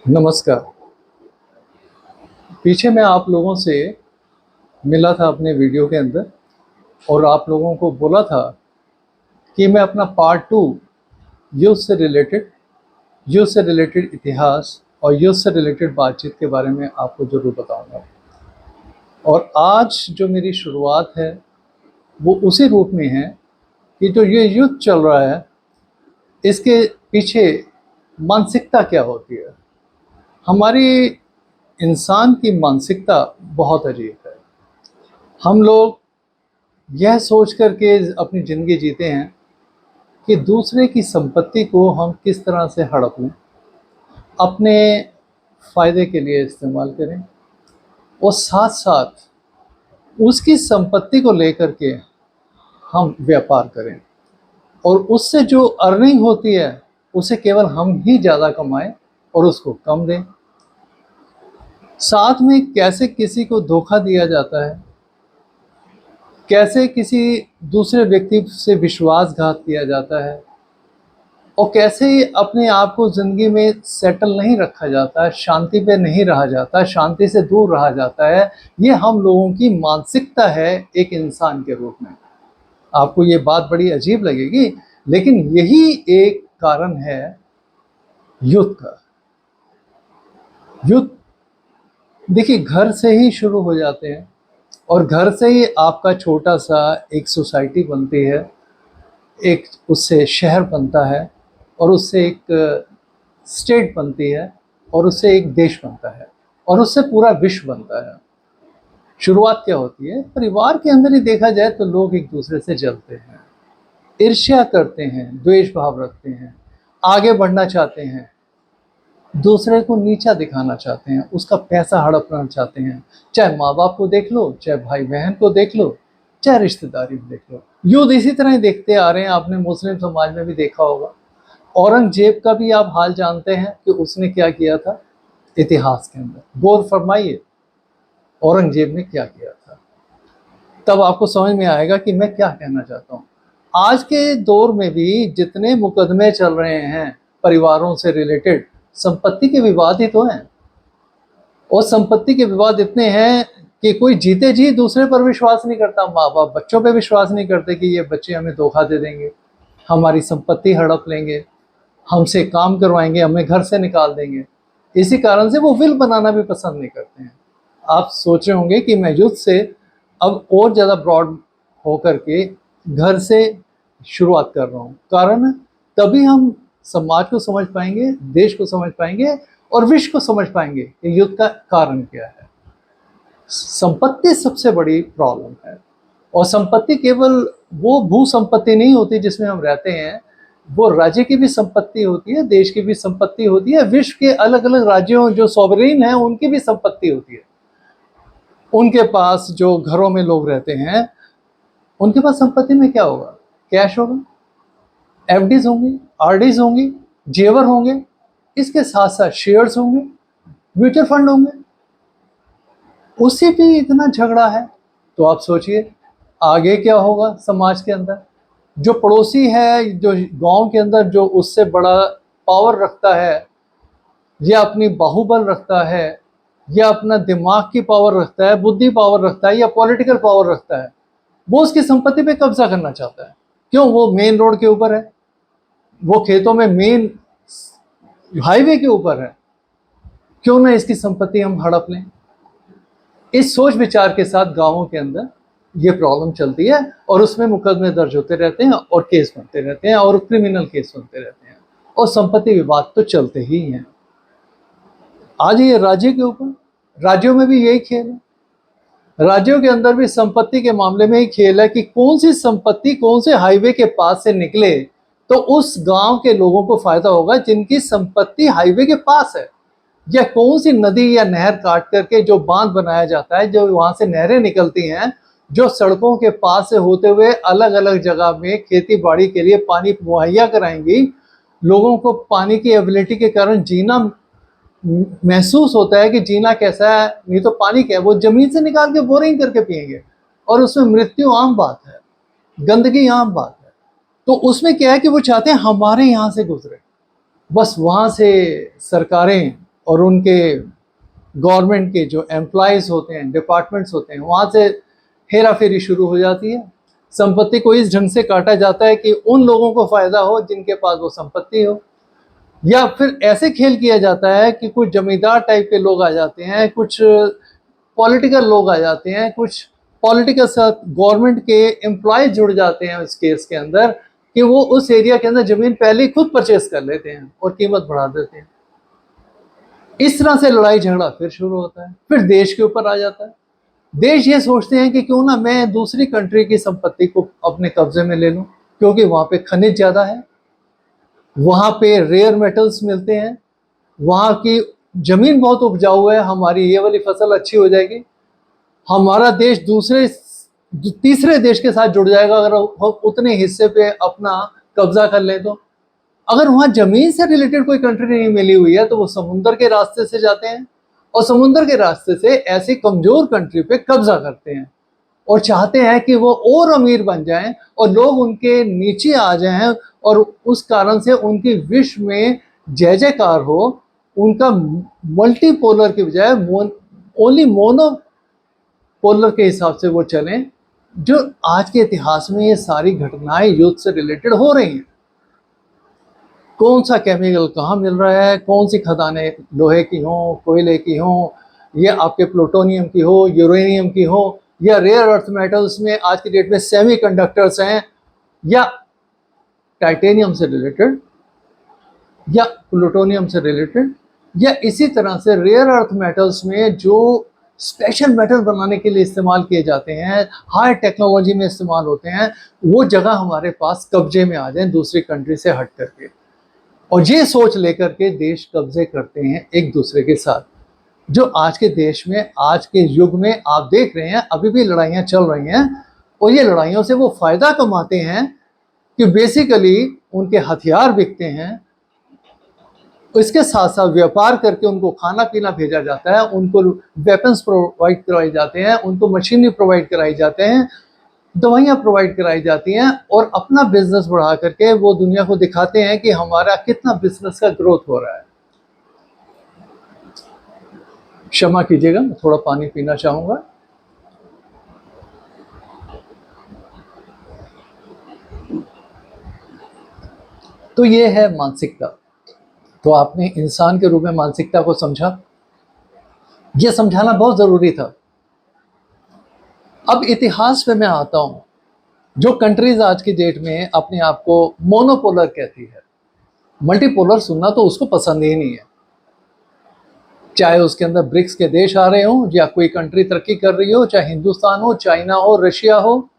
नमस्कार। पीछे मैं आप लोगों से मिला था अपने वीडियो के अंदर और आप लोगों को बोला था कि मैं अपना पार्ट 2 युद्ध से रिलेटेड इतिहास और युद्ध से रिलेटेड बातचीत के बारे में आपको ज़रूर बताऊंगा। और आज जो मेरी शुरुआत है वो उसी रूप में है कि जो ये युद्ध चल रहा है इसके पीछे मानसिकता क्या होती है। हमारी इंसान की मानसिकता बहुत अजीब है। हम लोग यह सोच कर के अपनी ज़िंदगी जीते हैं कि दूसरे की संपत्ति को हम किस तरह से हड़प लें, अपने फ़ायदे के लिए इस्तेमाल करें और साथ-साथ उसकी संपत्ति को लेकर के हम व्यापार करें और उससे जो अर्निंग होती है उसे केवल हम ही ज़्यादा कमाएं और उसको कम दें। साथ में कैसे किसी को धोखा दिया जाता है, कैसे किसी दूसरे व्यक्ति से विश्वासघात किया जाता है और कैसे अपने आप को ज़िंदगी में सेटल नहीं रखा जाता है, शांति पे नहीं रहा जाता, शांति से दूर रहा जाता है। ये हम लोगों की मानसिकता है एक इंसान के रूप में। आपको ये बात बड़ी अजीब लगेगी, लेकिन यही एक कारण है युद्ध का। युद्ध देखिए घर से ही शुरू हो जाते हैं और घर से ही आपका छोटा सा एक सोसाइटी बनती है, एक उससे शहर बनता है और उससे एक स्टेट बनती है और उससे एक देश बनता है और उससे पूरा विश्व बनता है। शुरुआत क्या होती है? परिवार के अंदर ही देखा जाए तो लोग एक दूसरे से जलते हैं, ईर्ष्या करते हैं, द्वेष भाव रखते हैं, आगे बढ़ना चाहते हैं, दूसरे को नीचा दिखाना चाहते हैं, उसका पैसा हड़पना चाहते हैं। चाहे माँ बाप को देख लो, चाहे भाई बहन को देख लो, चाहे रिश्तेदारी को देख लो। युद्ध इसी तरह ही देखते आ रहे हैं। आपने मुस्लिम समाज में भी देखा होगा। औरंगजेब का भी आप हाल जानते हैं कि उसने क्या किया था इतिहास के अंदर। गौर फरमाइए औरंगजेब ने क्या किया था, तब आपको समझ में आएगा कि मैं क्या कहना चाहता हूँ। आज के दौर में भी जितने मुकदमे चल रहे हैं परिवारों से रिलेटेड, संपत्ति के विवाद ही तो हैं और संपत्ति के विवाद इतने हैं कि कोई जीते जी दूसरे पर विश्वास नहीं करता। माँ बाप बच्चों पे विश्वास नहीं करते कि ये बच्चे हमें धोखा दे देंगे, हमारी संपत्ति हड़प लेंगे, हमसे काम करवाएंगे, हमें घर से निकाल देंगे। इसी कारण से वो विल बनाना भी पसंद नहीं करते हैं। आप सोच रहे होंगे कि मैं युद्ध से अब और ज़्यादा ब्रॉड होकर के घर से शुरुआत कर रहा हूँ। कारण तभी हम समाज को समझ पाएंगे, देश को समझ पाएंगे और विश्व को समझ पाएंगे कि युद्ध का कारण क्या है। संपत्ति सबसे बड़ी प्रॉब्लम है और संपत्ति केवल वो भू संपत्ति नहीं होती जिसमें हम रहते हैं, वो राज्य की भी संपत्ति होती है, देश की भी संपत्ति होती है, विश्व के अलग अलग राज्यों जो सॉवरेन हैं उनकी भी संपत्ति होती है। उनके पास जो घरों में लोग रहते हैं उनके पास संपत्ति में क्या होगा? कैश होगा, एफडीज होंगी, आरडीज होंगी, जेवर होंगे, इसके साथ साथ शेयर्स होंगे, म्यूचुअल फंड होंगे। उससे भी इतना झगड़ा है तो आप सोचिए आगे क्या होगा समाज के अंदर। जो पड़ोसी है, जो गांव के अंदर जो उससे बड़ा पावर रखता है या अपनी बाहुबल रखता है या अपना दिमाग की पावर रखता है, बुद्धि पावर रखता है या पॉलिटिकल पावर रखता है, वो उसकी संपत्ति पे कब्जा करना चाहता है। क्यों? वो मेन रोड के ऊपर है, वो खेतों में मेन हाईवे के ऊपर है, क्यों ना इसकी संपत्ति हम हड़प लें। इस सोच विचार के साथ गांवों के अंदर ये प्रॉब्लम चलती है और उसमें मुकदमे दर्ज होते रहते हैं और केस बनते रहते हैं और क्रिमिनल केस बनते रहते हैं और संपत्ति विवाद तो चलते ही हैं। आज ये राज्य के ऊपर, राज्यों में भी यही खेल है। राज्यों के अंदर भी संपत्ति के मामले में ही खेल है कि कौन सी संपत्ति कौन से हाईवे के पास से निकले तो उस गांव के लोगों को फायदा होगा जिनकी संपत्ति हाईवे के पास है, या कौन सी नदी या नहर काट करके जो बांध बनाया जाता है, जो वहां से नहरें निकलती हैं जो सड़कों के पास से होते हुए अलग अलग जगह में खेती बाड़ी के लिए पानी मुहैया कराएंगी। लोगों को पानी की एबिलिटी के कारण जीना महसूस होता है कि जीना कैसा है, नहीं तो पानी क्या है, वो जमीन से निकाल के बोरिंग करके पिएंगे और उसमें मृत्यु आम बात है, गंदगी आम बात है। तो उसमें क्या है कि वो चाहते हैं हमारे यहाँ से गुजरे, बस वहाँ से सरकारें और उनके गवर्नमेंट के जो एम्प्लॉयज़ होते हैं, डिपार्टमेंट्स होते हैं, वहाँ से हेरा फेरी शुरू हो जाती है। संपत्ति को इस ढंग से काटा जाता है कि उन लोगों को फ़ायदा हो जिनके पास वो संपत्ति हो, या फिर ऐसे खेल किया जाता है कि कुछ जमींदार टाइप के लोग आ जाते हैं, कुछ पॉलिटिकल लोग आ जाते हैं, कुछ पॉलिटिकल साथ गवर्नमेंट के एम्प्लॉय जुड़ जाते हैं इस केस के अंदर, कि वो उस एरिया के अंदर ज़मीन पहले ही खुद परचेस कर लेते हैं और कीमत बढ़ा देते हैं। इस तरह से लड़ाई झगड़ा फिर शुरू होता है, फिर देश के ऊपर आ जाता है। देश ये सोचते हैं कि क्यों ना मैं दूसरी कंट्री की संपत्ति को अपने कब्जे में ले लूं, क्योंकि वहाँ पे खनिज ज़्यादा है, वहाँ पे रेयर मेटल्स मिलते हैं, वहाँ की ज़मीन बहुत उपजाऊ है, हमारी ये वाली फसल अच्छी हो जाएगी, हमारा देश तीसरे देश के साथ जुड़ जाएगा अगर हम उतने हिस्से पे अपना कब्जा कर लें तो। अगर वहाँ ज़मीन से रिलेटेड कोई कंट्री नहीं मिली हुई है तो वो समुंदर के रास्ते से जाते हैं और समुंदर के रास्ते से ऐसी कमज़ोर कंट्री पे कब्जा करते हैं और चाहते हैं कि वो और अमीर बन जाएं और लोग उनके नीचे आ जाएं और उस कारण से उनकी विश्व में जय जयकार हो, उनका मल्टीपोलर की बजाय ओनली मोनोपोलर के हिसाब से वो चलें। जो आज के इतिहास में ये सारी घटनाएं युद्ध से रिलेटेड हो रही हैं। कौन सा केमिकल कहाँ मिल रहा है, कौन सी खदानें लोहे की हों, कोयले की हों, या आपके प्लूटोनियम की हो, यूरेनियम की हो, या रेयर अर्थ मेटल्स में आज की डेट में सेमीकंडक्टर्स हैं, या टाइटेनियम से रिलेटेड, या प्लूटोनियम से रिलेटेड, या इसी तरह से रेयर अर्थ मेटल्स में जो स्पेशल मेटल बनाने के लिए इस्तेमाल किए जाते हैं, हाई टेक्नोलॉजी में इस्तेमाल होते हैं, वो जगह हमारे पास कब्जे में आ जाए दूसरी कंट्री से हट करके। और ये सोच लेकर के देश कब्जे करते हैं एक दूसरे के साथ। जो आज के देश में, आज के युग में आप देख रहे हैं, अभी भी लड़ाइयाँ चल रही हैं और ये लड़ाइयों से वो फ़ायदा कमाते हैं कि बेसिकली उनके हथियार बिकते हैं, इसके साथ साथ व्यापार करके उनको खाना पीना भेजा जाता है, उनको वेपन्स प्रोवाइड कराए जाते हैं, उनको मशीनरी प्रोवाइड कराई जाते हैं, दवाइयाँ प्रोवाइड कराई जाती हैं और अपना बिजनेस बढ़ा करके वो दुनिया को दिखाते हैं कि हमारा कितना बिजनेस का ग्रोथ हो रहा है। क्षमा कीजिएगा, मैं थोड़ा पानी पीना चाहूँगा। तो ये है मानसिकता। तो आपने इंसान के रूप में मानसिकता को समझा, ये समझाना बहुत ज़रूरी था। अब इतिहास पे मैं आता हूँ। जो कंट्रीज आज की डेट में अपने आप को मोनोपोलर कहती है, मल्टीपोलर सुनना तो उसको पसंद ही नहीं है। चाहे उसके अंदर ब्रिक्स के देश आ रहे हों, या कोई कंट्री तरक्की कर रही हो, चाहे हिंदुस्तान हो, चाइना हो, रशिया हो,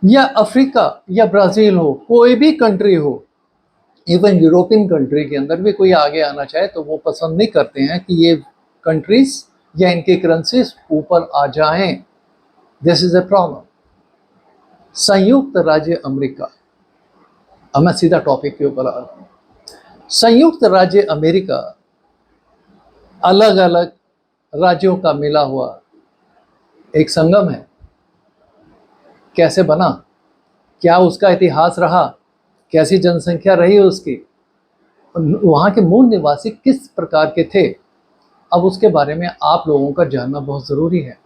या अफ्रीका या ब्राज़ील हो, कोई भी कंट्री हो, इवन यूरोपियन कंट्री के अंदर भी कोई आगे आना चाहे तो वो पसंद नहीं करते हैं कि ये कंट्रीज या इनकी करेंसीज ऊपर आ जाएं। This is a problem. संयुक्त राज्य अमेरिका, अब मैं सीधा टॉपिक के ऊपर आ रहा हूँ। संयुक्त राज्य अमेरिका अलग अलग राज्यों का मिला हुआ एक संगम है। कैसे बना, क्या उसका इतिहास रहा, कैसी जनसंख्या रही उसकी, वहाँ के मूल निवासी किस प्रकार के थे, अब उसके बारे में आप लोगों का जानना बहुत ज़रूरी है।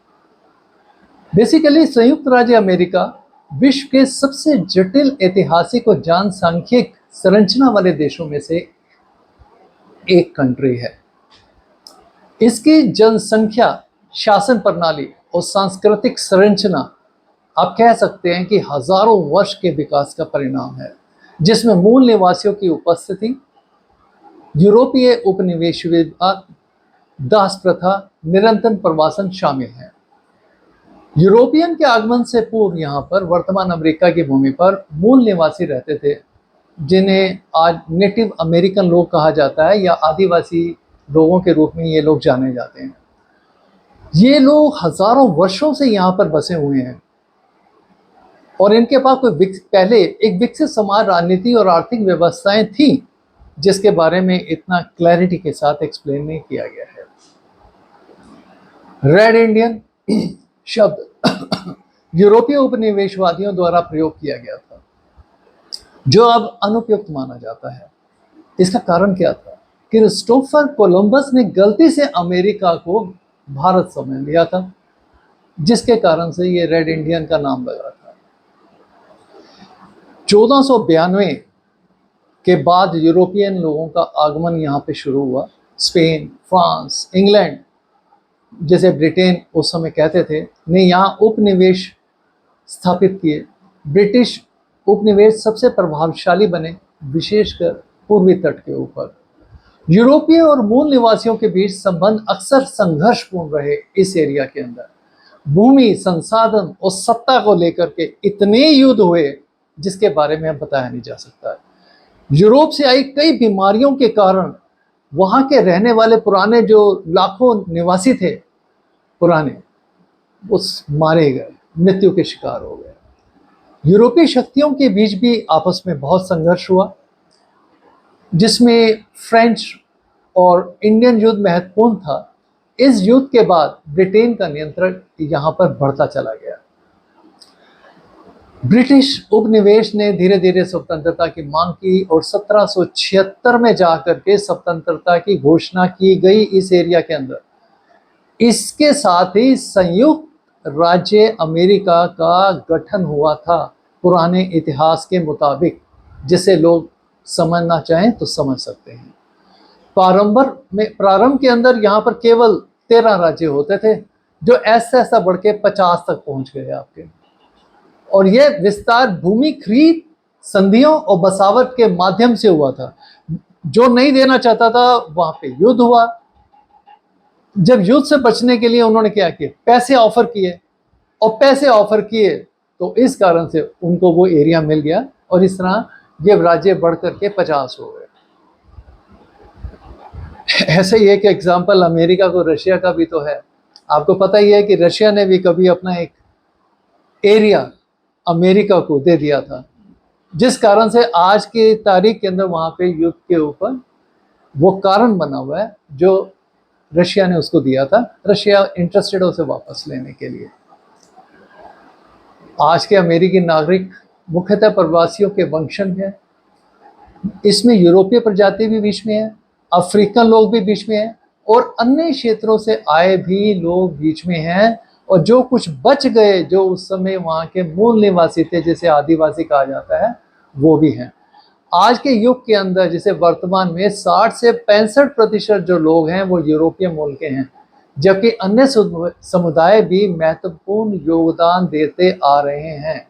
बेसिकली संयुक्त राज्य अमेरिका विश्व के सबसे जटिल ऐतिहासिक और जनसांख्यिक संरचना वाले देशों में से एक कंट्री है। इसकी जनसंख्या, शासन प्रणाली और सांस्कृतिक संरचना आप कह सकते हैं कि हजारों वर्ष के विकास का परिणाम है, जिसमें मूल निवासियों की उपस्थिति, यूरोपीय उपनिवेशवाद, दास प्रथा, निरंतर प्रवासन शामिल है। यूरोपियन के आगमन से पूर्व यहाँ पर वर्तमान अमेरिका की भूमि पर मूल निवासी रहते थे, जिन्हें आज नेटिव अमेरिकन लोग कहा जाता है या आदिवासी लोगों के रूप में ये लोग जाने जाते हैं। ये लोग हजारों वर्षों से यहाँ पर बसे हुए हैं और इनके पास कोई पहले एक विकसित समाज, राजनीति और आर्थिक व्यवस्थाएं थी जिसके बारे में इतना क्लैरिटी के साथ एक्सप्लेन नहीं किया गया है। रेड इंडियन शब्द यूरोपीय उपनिवेशवादियों द्वारा प्रयोग किया गया था, जो अब अनुपयुक्त माना जाता है। इसका कारण क्या था? क्रिस्टोफर कोलंबस ने गलती से अमेरिका को भारत समझ लिया था, जिसके कारण से ये रेड इंडियन का नाम लगा था। 1492 के बाद यूरोपियन लोगों का आगमन यहाँ पे शुरू हुआ। स्पेन, फ्रांस, इंग्लैंड, जैसे ब्रिटेन उस समय कहते थे, ने यहाँ उपनिवेश स्थापित किए। ब्रिटिश उपनिवेश सबसे प्रभावशाली बने, विशेषकर पूर्वी तट के ऊपर। यूरोपीय और मूल निवासियों के बीच संबंध अक्सर संघर्षपूर्ण रहे। इस एरिया के अंदर भूमि, संसाधन और सत्ता को लेकर के इतने युद्ध हुए जिसके बारे में अब बताया नहीं जा सकता है। यूरोप से आई कई बीमारियों के कारण वहां के रहने वाले पुराने जो लाखों निवासी थे पुराने, उस मारे गए, मृत्यु के शिकार हो गए। यूरोपीय शक्तियों के बीच भी आपस में बहुत संघर्ष हुआ, जिसमें फ्रेंच और इंडियन युद्ध महत्वपूर्ण था। इस युद्ध के बाद ब्रिटेन का नियंत्रण यहाँ पर बढ़ता चला गया। ब्रिटिश उपनिवेश ने धीरे धीरे स्वतंत्रता की मांग की और 1776 में जाकर के स्वतंत्रता की घोषणा की गई इस एरिया के अंदर। इसके साथ ही संयुक्त राज्य अमेरिका का गठन हुआ था, पुराने इतिहास के मुताबिक, जिसे लोग समझना चाहें तो समझ सकते हैं। प्रारंभ के अंदर यहाँ पर केवल 13 राज्य होते थे, जो ऐसा ऐसा बढ़ के 50 तक पहुंच गए आपके। और यह विस्तार भूमि खरीद, संधियों और बसावट के माध्यम से हुआ था। जो नहीं देना चाहता था वहां पे युद्ध हुआ। जब युद्ध से बचने के लिए उन्होंने क्या किया, पैसे ऑफर किए, और पैसे ऑफर किए तो इस कारण से उनको वो एरिया मिल गया, और इस तरह ये राज्य बढ़ करके 50 हो गए। ऐसे ही एक एग्जाम्पल अमेरिका को रशिया का भी तो है। आपको पता ही है कि रशिया ने भी कभी अपना एक एरिया अमेरिका को दे दिया था, जिस कारण से आज के तारीख के अंदर वहां पे युद्ध के ऊपर वो कारण बना हुआ है जो रशिया ने उसको दिया था। रशिया इंटरेस्टेड है उसे वापस लेने के लिए। आज के अमेरिकी नागरिक मुख्यतः प्रवासियों के वंशज हैं। इसमें यूरोपीय प्रजाति भी बीच में है, अफ्रीकन लोग भी बीच में हैं, और अन्य क्षेत्रों से आए भी लोग बीच में हैं। और जो कुछ बच गए, जो उस समय वहाँ के मूल निवासी थे, जिसे आदिवासी कहा जाता है, वो भी हैं। आज के युग के अंदर जिसे वर्तमान में 60 से 65% जो लोग हैं वो यूरोपीय मूल के हैं, जबकि अन्य समुदाय भी महत्वपूर्ण योगदान देते आ रहे हैं।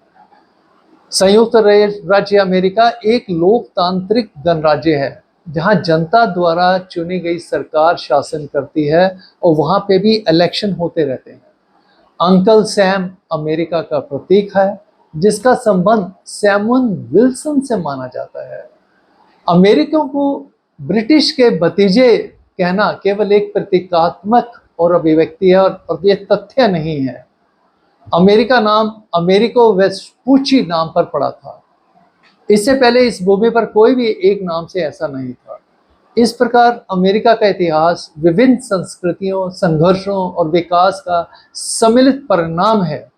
संयुक्त राज्य अमेरिका एक लोकतांत्रिक गणराज्य है, जहां जनता द्वारा चुनी गई सरकार शासन करती है, और वहां पे भी इलेक्शन होते रहते हैं। अंकल सैम अमेरिका का प्रतीक है, जिसका संबंध सैमुअल विल्सन से माना जाता है। अमेरिकियों को ब्रिटिश के भतीजे कहना केवल एक प्रतीकात्मक और अभिव्यक्ति है, और यह तथ्य नहीं है। अमेरिका नाम अमेरिको वेस्पूची नाम पर पड़ा था। इससे पहले इस भूमि पर कोई भी एक नाम से ऐसा नहीं था। इस प्रकार अमेरिका का इतिहास विभिन्न संस्कृतियों, संघर्षों और विकास का सम्मिलित परिणाम है,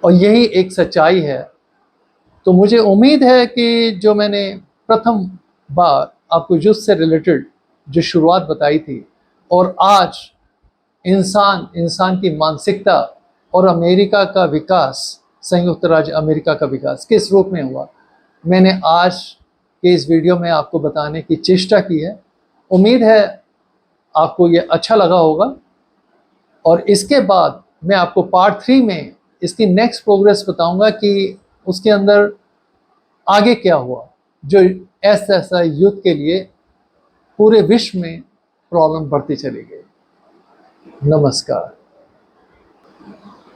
और यही एक सच्चाई है। तो मुझे उम्मीद है कि जो मैंने प्रथम बार आपको युद्ध से रिलेटेड जो शुरुआत बताई थी, और आज इंसान की मानसिकता और अमेरिका का विकास, संयुक्त राज्य अमेरिका का विकास किस रूप में हुआ, मैंने आज के इस वीडियो में आपको बताने की चेष्टा की है। उम्मीद है आपको ये अच्छा लगा होगा, और इसके बाद मैं आपको पार्ट 3 में इसकी नेक्स्ट प्रोग्रेस बताऊंगा कि उसके अंदर आगे क्या हुआ, जो ऐसा युद्ध के लिए पूरे विश्व में प्रॉब्लम बढ़ती चली गई। नमस्कार।